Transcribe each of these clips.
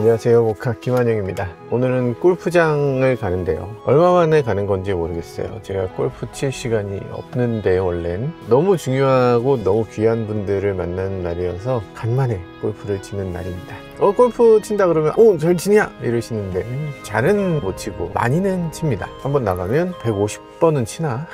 안녕하세요, 모카 김한영입니다. 오늘은 골프장을 가는데요. 얼마 만에 가는 건지 모르겠어요. 제가 골프 칠 시간이 없는데 원래는 너무 중요하고 너무 귀한 분들을 만나는 날이어서 간만에 골프를 치는 날입니다. 골프 친다 그러면 잘 치냐? 이러시는데 잘은 못 치고 많이는 칩니다. 한번 나가면 150번은 치나?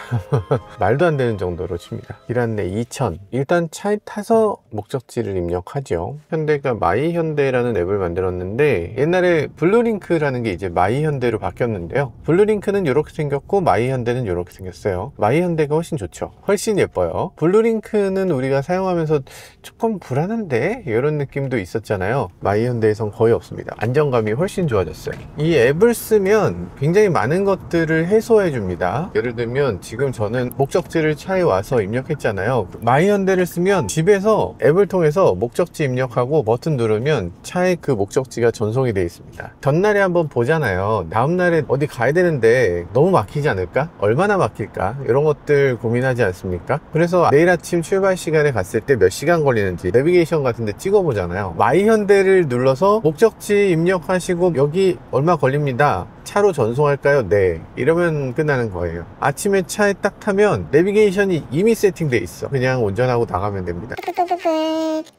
말도 안 되는 정도로 칩니다. 길 안내 2000. 일단 차에 타서 목적지를 입력하죠. 현대가 마이현대라는 앱을 만들었는데 옛날에 블루링크라는 게 이제 마이현대로 바뀌었는데요. 블루링크는 이렇게 생겼고 마이현대는 이렇게 생겼어요. 마이현대가 훨씬 좋죠. 훨씬 예뻐요. 블루링크는 우리가 사용하면서 조금 불안한데 이런 느낌도 있었잖아요. 마이현대에선 거의 없습니다. 안정감이 훨씬 좋아졌어요. 이 앱을 쓰면 굉장히 많은 것들을 해소해 줍니다. 예를 들면 지금 저는 목적지를 차에 와서 입력했잖아요. 마이현대를 쓰면 집에서 앱을 통해서 목적지 입력하고 버튼 누르면 차에 그 목적지가 전송이 되어 있습니다. 전날에 한번 보잖아요. 다음날에 어디 가야 되는데 너무 막히지 않을까? 얼마나 막힐까? 이런 것들 고민하지 않습니까? 그래서 내일 아침 출발 시간에 갔을 때 몇 시간 걸리는지 내비게이션 같은 데 찍어 보잖아요. 마이현대를 눌러서 목적지 입력하시고 여기 얼마 걸립니다. 차로 전송할까요? 네. 이러면 끝나는 거예요. 아침에 차에 딱 타면 내비게이션이 이미 세팅돼 있어. 그냥 운전하고 나가면 됩니다.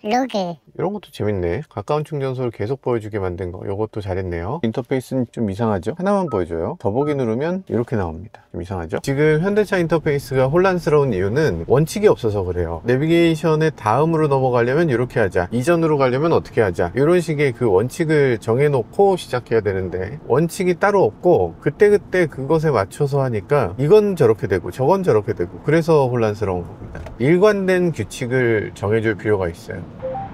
로그. 이런 것도 재밌네. 가까운 충전소를 계속 보여주게 만든 거. 이것도 잘했네요. 인터페이스는 좀 이상하죠? 하나만 보여줘요. 더보기 누르면 이렇게 나옵니다. 좀 이상하죠? 지금 현대차 인터페이스가 혼란스러운 이유는 원칙이 없어서 그래요. 내비게이션의 다음으로 넘어가려면 이렇게 하자. 이전으로 가려면 어떻게 하자. 이런 식의 그 원칙을 정해놓고 시작해야 되는데 원칙이 따로 없고 그때그때 그것에 맞춰서 하니까 이건 저렇게 되고 저건 저렇게 되고 그래서 혼란스러운 겁니다. 일관된 규칙을 정해줄 필요가 있어요.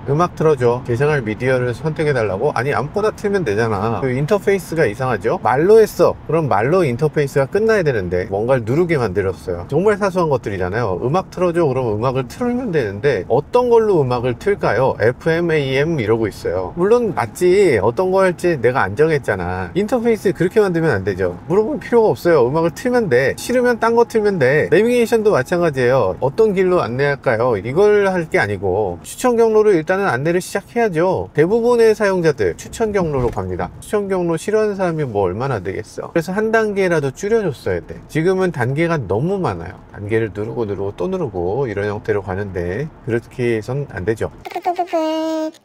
음악 틀어줘. 개성할 미디어를 선택해달라고? 아니 아무거나 틀면 되잖아. 그 인터페이스가 이상하죠? 말로 했어. 그럼 말로 인터페이스가 끝나야 되는데 뭔가를 누르게 만들었어요. 정말 사소한 것들이잖아요. 음악 틀어줘. 그럼 음악을 틀면 되는데 어떤 걸로 음악을 틀까요? FM, AM 이러고 있어요. 물론 맞지. 어떤 거 할지 내가 안 정했잖아. 인터페이스 그렇게 만들면 안 되죠. 물어볼 필요가 없어요. 음악을 틀면 돼. 싫으면 딴 거 틀면 돼. 내비게이션도 마찬가지예요. 어떤 길로 안내할까요? 이걸 할 게 아니고 추천 경로를 일단은 안내를 시작해야죠. 대부분의 사용자들 추천 경로로 갑니다. 추천 경로 싫어하는 사람이 뭐 얼마나 되겠어. 그래서 한 단계라도 줄여줬어야 돼. 지금은 단계가 너무 많아요. 단계를 누르고 또 누르고 이런 형태로 가는데 그렇게 해선 안 되죠.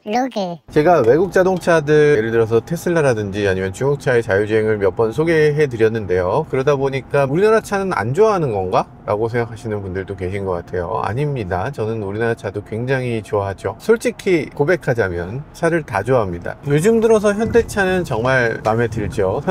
로그. 제가 외국 자동차들 예를 들어서 테슬라라든지 아니면 중국차의 자율주행을 몇 번 소개해 드렸는데요. 그러다 보니까 우리나라 차는 안 좋아하는 건가? 라고 생각하시는 분들도 계신 것 같아요. 아닙니다. 저는 우리나라 차도 굉장히 좋아하죠. 솔직히 고백하자면 차를 다 좋아합니다. 요즘 들어서 현대차는 정말 마음에 들죠.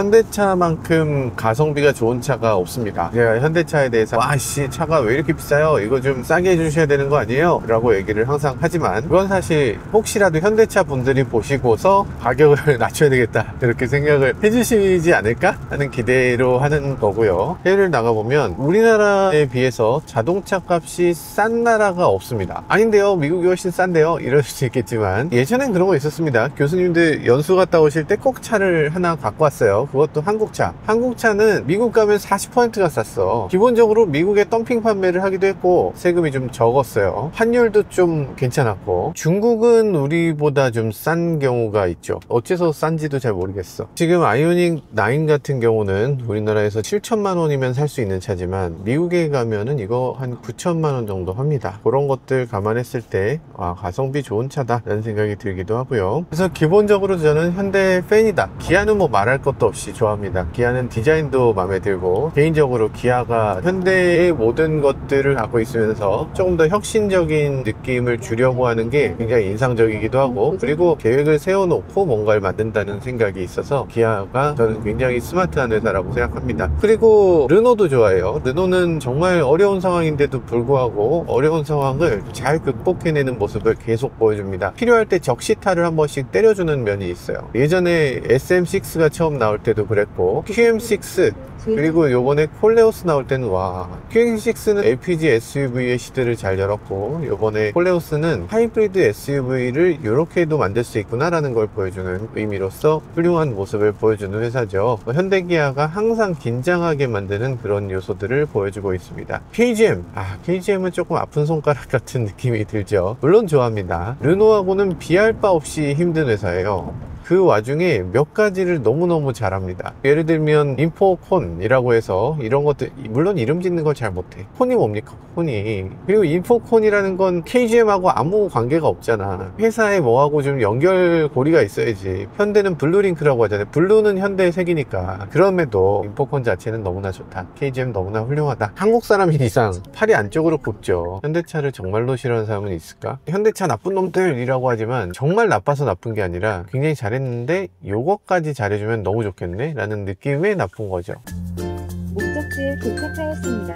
현대차만큼 가성비가 좋은 차가 없습니다. 제가 현대차에 대해서 와씨 차가 왜 이렇게 비싸요? 이거 좀 싸게 해주셔야 되는 거 아니에요? 라고 얘기를 항상 하지만 그건 사실 혹시라도 현대차 분들이 보시고서 가격을 낮춰야 되겠다 이렇게 생각을 해주시지 않을까 하는 기대로 하는 거고요. 해외를 나가보면 우리나라에 비해서 자동차 값이 싼 나라가 없습니다. 아닌데요, 미국이 훨씬 싼데요, 이럴 수 있겠지만 예전엔 그런 거 있었습니다. 교수님들 연수 갔다 오실 때 꼭 차를 하나 갖고 왔어요. 그것도 한국차. 한국차는 미국 가면 40%가 쌌어. 기본적으로 미국에 덤핑 판매를 하기도 했고 세금이 좀 적었어요. 환율도 좀 괜찮았고 중국은 우리보다 좀 싼 경우가 있죠. 어째서 싼지도 잘 모르겠어. 지금 아이오닉 9 같은 경우는 우리나라에서 7천만 원이면 살 수 있는 차지만 미국에 가면은 이거 한 9천만 원 정도 합니다. 그런 것들 감안했을 때 가성비 좋은 차다 라는 생각이 들기도 하고요. 그래서 기본적으로 저는 현대 팬이다. 기아는 뭐 말할 것도 없이 좋아합니다. 기아는 디자인도 마음에 들고 개인적으로 기아가 현대의 모든 것들을 갖고 있으면서 조금 더 혁신적인 느낌을 주려고 하는 게 굉장히 인상적이기도 하고 그리고 계획을 세워놓고 뭔가를 만든다는 생각이 있어서 기아가 저는 굉장히 스마트한 회사라고 생각합니다. 그리고 르노도 좋아해요. 르노는 정말 어려운 상황인데도 불구하고 어려운 상황을 잘 극복해내는 모습을 계속 보여줍니다. 필요할 때 적시타를 한 번씩 때려주는 면이 있어요. 예전에 SM6가 처음 나올 때도 그랬고 QM6 그리고 요번에 콜레오스 나올 때는 QM6는 LPG SUV의 시대를 잘 열었고 요번에 콜레오스는 하이브리드 SUV를 이렇게도 만들 수 있구나 라는 걸 보여주는 의미로서 훌륭한 모습을 보여주는 회사죠. 현대기아가 항상 긴장하게 만드는 그런 요소들을 보여주고 있습니다. KGM은 조금 아픈 손가락 같은 느낌이 들죠. 물론 좋아합니다. 르노하고는 비할 바 없이 힘든 회사예요. 그 와중에 몇 가지를 너무너무 잘합니다. 예를 들면 인포콘이라고 해서 이런 것들, 물론 이름 짓는 걸 잘 못해. 콘이 뭡니까? 콘이. 그리고 인포콘이라는 건 KGM하고 아무 관계가 없잖아. 회사에 뭐하고 좀 연결고리가 있어야지. 현대는 블루링크라고 하잖아요. 블루는 현대의 색이니까. 그럼에도 인포콘 자체는 너무나 좋다. KGM 너무나 훌륭하다. 한국 사람인 이상 팔이 안쪽으로 굽죠. 현대차를 정말로 싫어하는 사람은 있을까? 현대차 나쁜 놈들이라고 하지만 정말 나빠서 나쁜 게 아니라 굉장히 잘했는데 요거까지 잘해주면 너무 좋겠네 라는 느낌의 나쁜 거죠. 목적지에 도착하였습니다.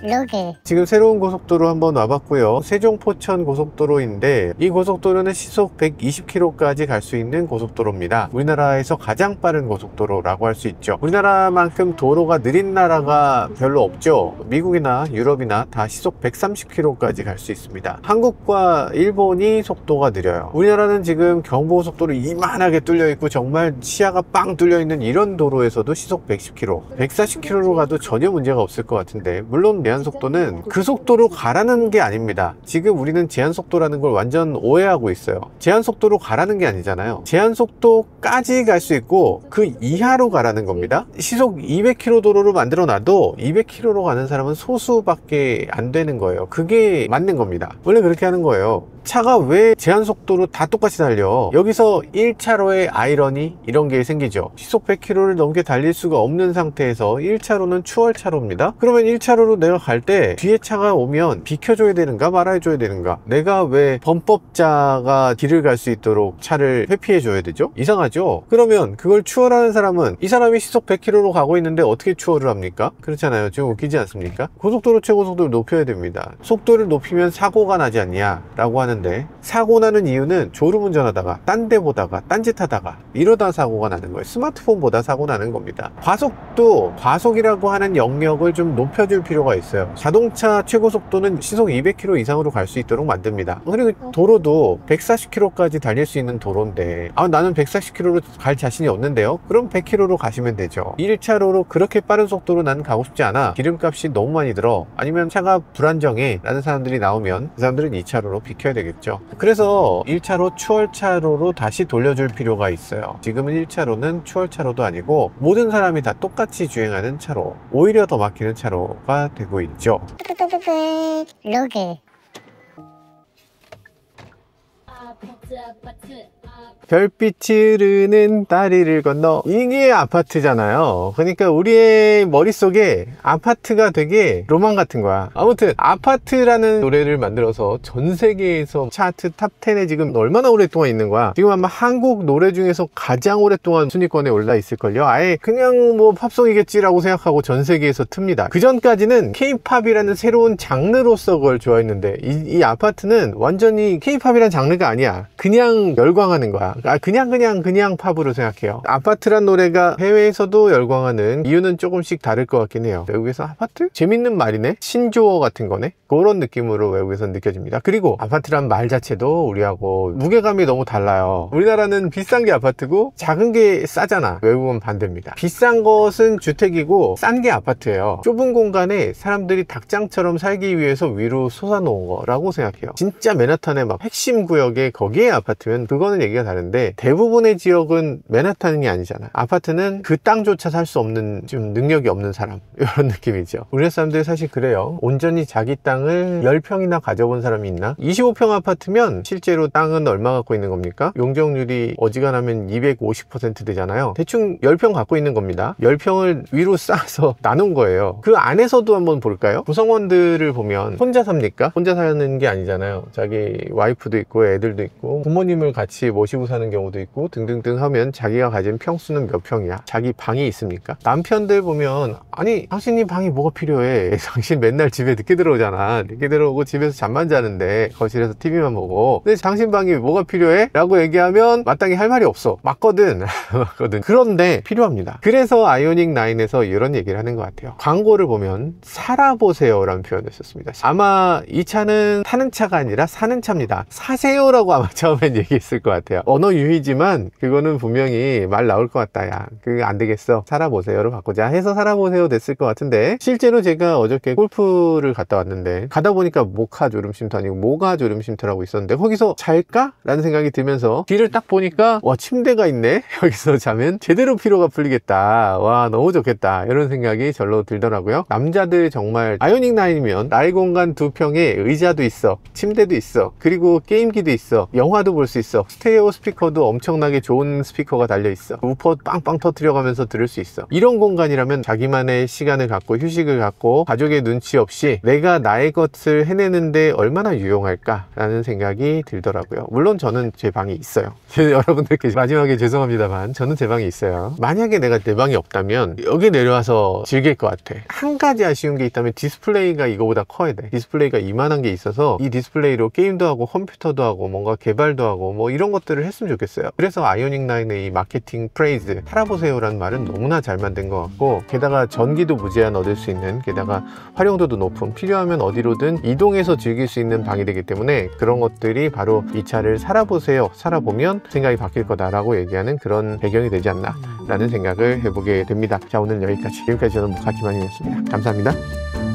로그. 지금 새로운 고속도로 한번 와봤고요. 세종 포천 고속도로인데 이 고속도로는 시속 120km까지 갈 수 있는 고속도로입니다. 우리나라에서 가장 빠른 고속도로라고 할 수 있죠. 우리나라만큼 도로가 느린 나라가 별로 없죠. 미국이나 유럽이나 다 시속 130km까지 갈 수 있습니다. 한국과 일본이 속도가 느려요. 우리나라는 지금 경부고속도로 이만하게 뚫려 있고 정말 시야가 빵 뚫려 있는 이런 도로에서도 시속 110km, 140km로 가도 전혀 문제가 없을 것 같은데, 물론 제한속도는 그 속도로 가라는 게 아닙니다. 지금 우리는 제한속도라는 걸 완전 오해하고 있어요. 제한속도로 가라는 게 아니잖아요. 제한속도까지 갈 수 있고 그 이하로 가라는 겁니다. 시속 200km 도로를 만들어 놔도 200km로 가는 사람은 소수밖에 안 되는 거예요. 그게 맞는 겁니다. 원래 그렇게 하는 거예요. 차가 왜 제한속도로 다 똑같이 달려? 여기서 1차로의 아이러니 이런 게 생기죠. 시속 100km를 넘게 달릴 수가 없는 상태에서 1차로는 추월차로입니다. 그러면 1차로로 내가 갈 때 뒤에 차가 오면 비켜줘야 되는가 말아줘야 되는가? 내가 왜 범법자가 길을 갈 수 있도록 차를 회피해줘야 되죠? 이상하죠? 그러면 그걸 추월하는 사람은 이 사람이 시속 100km로 가고 있는데 어떻게 추월을 합니까? 그렇잖아요. 좀 웃기지 않습니까? 고속도로 최고속도를 높여야 됩니다. 속도를 높이면 사고가 나지 않냐 라고 하는데, 사고 나는 이유는 졸음운전하다가 딴 데 보다가 딴짓 하다가 이러다 사고가 나는 거예요. 스마트폰보다 사고 나는 겁니다. 과속도 과속이라고 하는 영역을 좀 높여줄 필요가 있어요. 자동차 최고속도는 시속 200km 이상으로 갈 수 있도록 만듭니다. 그리고 도로도 140km까지 달릴 수 있는 도로인데 나는 140km로 갈 자신이 없는데요? 그럼 100km로 가시면 되죠. 1차로로 그렇게 빠른 속도로 나는 가고 싶지 않아, 기름값이 너무 많이 들어, 아니면 차가 불안정해 라는 사람들이 나오면 그 사람들은 2차로로 비켜야 되겠죠. 그래서 1차로 추월차로로 다시 돌려줄 필요가 있어요. 지금은 1차로는 추월차로도 아니고 모든 사람이 다 똑같이 주행하는 차로, 오히려 더 막히는 차로가 되고 있죠. 로그. 별빛이 흐르는 다리를 건너, 이게 아파트잖아요. 그러니까 우리의 머릿속에 아파트가 되게 로망 같은 거야. 아무튼 아파트라는 노래를 만들어서 전 세계에서 차트 탑10에 지금 얼마나 오랫동안 있는 거야. 지금 아마 한국 노래 중에서 가장 오랫동안 순위권에 올라 있을걸요. 아예 그냥 뭐 팝송이겠지라고 생각하고 전 세계에서 틉니다. 그 전까지는 K-팝이라는 새로운 장르로서 그걸 좋아했는데 이 아파트는 완전히 K-팝이란 장르가 아니야. 그냥 열광하는 거야. 그냥 팝으로 생각해요. 아파트란 노래가 해외에서도 열광하는 이유는 조금씩 다를 것 같긴 해요. 외국에서 아파트? 재밌는 말이네? 신조어 같은 거네? 그런 느낌으로 외국에서 느껴집니다. 그리고 아파트란 말 자체도 우리하고 무게감이 너무 달라요. 우리나라는 비싼 게 아파트고 작은 게 싸잖아. 외국은 반대입니다. 비싼 것은 주택이고 싼 게 아파트예요. 좁은 공간에 사람들이 닭장처럼 살기 위해서 위로 솟아놓은 거라고 생각해요. 진짜 맨하탄의 막 핵심 구역에 거기에 아파트면 그거는 얘기가 다른데, 대부분의 지역은 맨하탄이 아니잖아. 아파트는 그 땅조차 살 수 없는, 좀 능력이 없는 사람, 이런 느낌이죠. 우리나라 사람들이 사실 그래요. 온전히 자기 땅을 10평이나 가져본 사람이 있나? 25평 아파트면 실제로 땅은 얼마 갖고 있는 겁니까? 용적률이 어지간하면 250% 되잖아요. 대충 10평 갖고 있는 겁니다. 10평을 위로 쌓아서 나눈 거예요. 그 안에서도 한번 볼까요? 구성원들을 보면 혼자 삽니까? 혼자 사는 게 아니잖아요. 자기 와이프도 있고 애들도 있고 부모님을 같이 모시고 사는 경우도 있고 등등등 하면 자기가 가진 평수는 몇 평이야? 자기 방이 있습니까? 남편들 보면, 아니 당신이 방이 뭐가 필요해? 당신 맨날 집에 늦게 들어오잖아. 늦게 들어오고 집에서 잠만 자는데 거실에서 TV만 보고, 근데 당신 방이 뭐가 필요해? 라고 얘기하면 마땅히 할 말이 없어. 맞거든. 맞거든. 그런데 필요합니다. 그래서 아이오닉 9에서 이런 얘기를 하는 것 같아요. 광고를 보면 살아보세요 라는 표현을 썼습니다. 아마 이 차는 타는 차가 아니라 사는 차입니다. 사세요 라고 아마 처음엔 얘기했을 것 같아요. 언어 유희지만 그거는 분명히 말 나올 것 같다. 야, 그거 안 되겠어. 살아보세요로 바꾸자 해서 살아보세요 됐을 것 같은데, 실제로 제가 어저께 골프를 갔다 왔는데 가다 보니까 모카 졸음쉼터 아니고 모가 졸음쉼터라고 있었는데 거기서 잘까? 라는 생각이 들면서 뒤를 딱 보니까 와, 침대가 있네. 여기서 자면 제대로 피로가 풀리겠다. 와, 너무 좋겠다. 이런 생각이 절로 들더라고요. 남자들 정말 아이오닉 9이면 나의 공간 2평에 의자도 있어, 침대도 있어, 그리고 게임기도 있어, 영화도 볼 수 있어, 스테레오 스피커도 엄청나게 좋은 스피커가 달려 있어, 우퍼 빵빵 터뜨려가면서 들을 수 있어. 이런 공간이라면 자기만의 시간을 갖고 휴식을 갖고 가족의 눈치 없이 내가 나의 것을 해내는데 얼마나 유용할까 라는 생각이 들더라고요. 물론 저는 제 방이 있어요. 여러분들께 마지막에 죄송합니다만 저는 제 방이 있어요. 만약에 내가 내 방이 없다면 여기 내려와서 즐길 것 같아. 한 가지 아쉬운 게 있다면 디스플레이가 이거보다 커야 돼. 디스플레이가 이만한 게 있어서 이 디스플레이로 게임도 하고 컴퓨터도 하고 뭔가 개발도 하고 뭐 이런 것들을 했으면 좋겠어요. 그래서 아이오닉 9의 이 마케팅 프레이즈 살아보세요라는 말은 너무나 잘 만든 것 같고, 게다가 전기도 무제한 얻을 수 있는, 게다가 활용도도 높은, 필요하면 어디로든 이동해서 즐길 수 있는 방이 되기 때문에 그런 것들이 바로 이 차를 살아보세요, 살아보면 생각이 바뀔 거다라고 얘기하는 그런 배경이 되지 않나 라는 생각을 해보게 됩니다. 자, 오늘 여기까지. 지금까지 저는 모카키만이었습니다. 감사합니다.